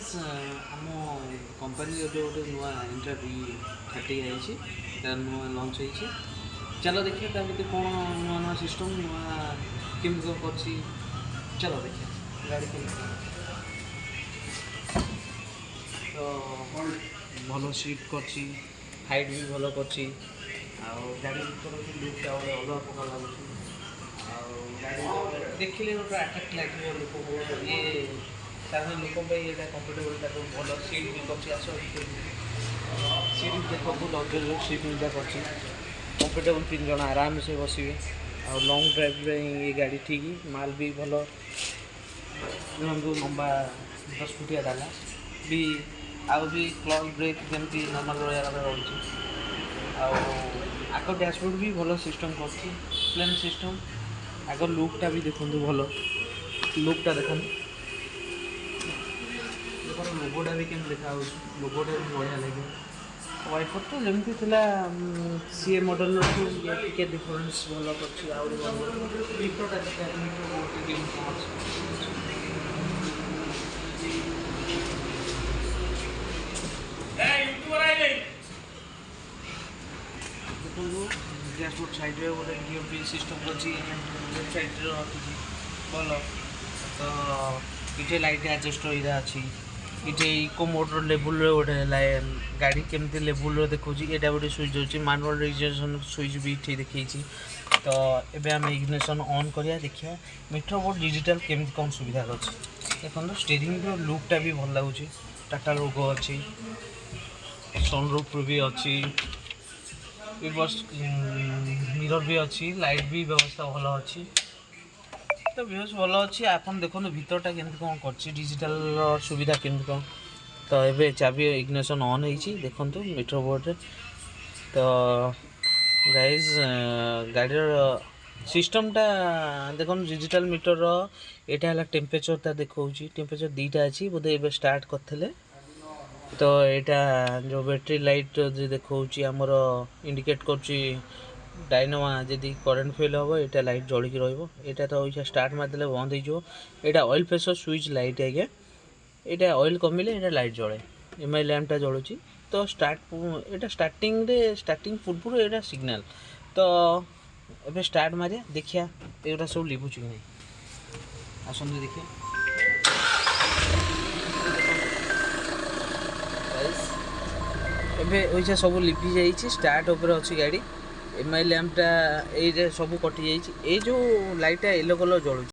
Guys आम company गोटे नुआ इंटरव्यू 30 आई नुआ लंच हो चलो देखिए ता कौन नुआ नुआ सिस्टम नुआ केम कर चलो देखिए गाड़ी के तो भल सीट कर हाइट भी भल कर गाड़ी लुक अलग प्रकार लगुच देखिले गोटे आट्राक्ट लगे लोक ये कारण लोक कम्फर्टेबल भल सीट भी कर सीट देखो लग्जरी सीट मिलता कर कम्फर्टेबल 3 जन आराम से बसवे और लॉन्ग ड्राइव ये गाड़ी ठीक माल भी भल लंबा 10 फुटिया डाला भी आउ भी क्लच ब्रेक जमी नॉर्मल रोचे आग डैशबोर्ड भी भल सिस्टम कर प्लेन सिस्टम आग लुकटा भी देखो भल लुकटा देखो लोगोटा भी केम देखा लोगोटा भी बढ़िया लगे वाइफर तो जमी सी मॉडल टे डिफरेन्स भल देखो डैशबोर्ड साइड रे गोटे गियर सिस्टम अच्छी लेफ्ट साइड भल तो ये लाइट एडजस्ट यहाँ अच्छी ये इको मोटर लेवल गोटे गाड़ी केमती लेवल देखा यहाँ गोटे स्विच अच्छी मानुअल इग्निशन स्विच भी ये देखी तो एबे आम इग्निशन ऑन करिया देखिए मीटर बोर्ड डिजिटल केमती कौन सुविधा अच्छी देखो स्टीयरिंग लुकटा भी भल लगुच टाटा लोगो अच्छी सनरूफ भी अच्छी मिरर भी अच्छी लाइट भी व्यवस्था भल अच्छी तो बेहस भल अच्छी आपन देखो भीतरटा केमती कौन कर डिजिटल सुविधा केमती कौन तो ये चाबी इग्निशन ऑन होती देखो मीटर बोर्ड तो गाइज गाड़ी सिस्टमटा देखो डिजिटल मीटर यहाँ है टेम्परेचरटा देखा टेम्परेचर 2टा अच्छी बोधे ये स्टार्ट करते तो यहाँ जो बैटरी लाइट देखा आमर इंडिकेट कर डायनामा जदि करेन्ट फेल हम यहाँ लाइट जलिक रहा तो ये स्टार्ट मारदे बंद होटा ऑयल प्रेशर स्विच लाइट आज्ञा यहाँ ऑयल कमिले यहाँ लाइट जले एमआई लैम्पटा जलुची तो यहाँ स्टार्टिंग पूर्व यहाँ सिग्नल तो ये स्टार्ट मारिया देखिया ये सब लिभुच कि नहीं आसतु देखिए एवं सब लिपि जा स्टार्ट उपर अच्छी गाड़ी एमआई लैम्पटा ये सब कटि जाइए जो लाइटा येलो कलर जलुची।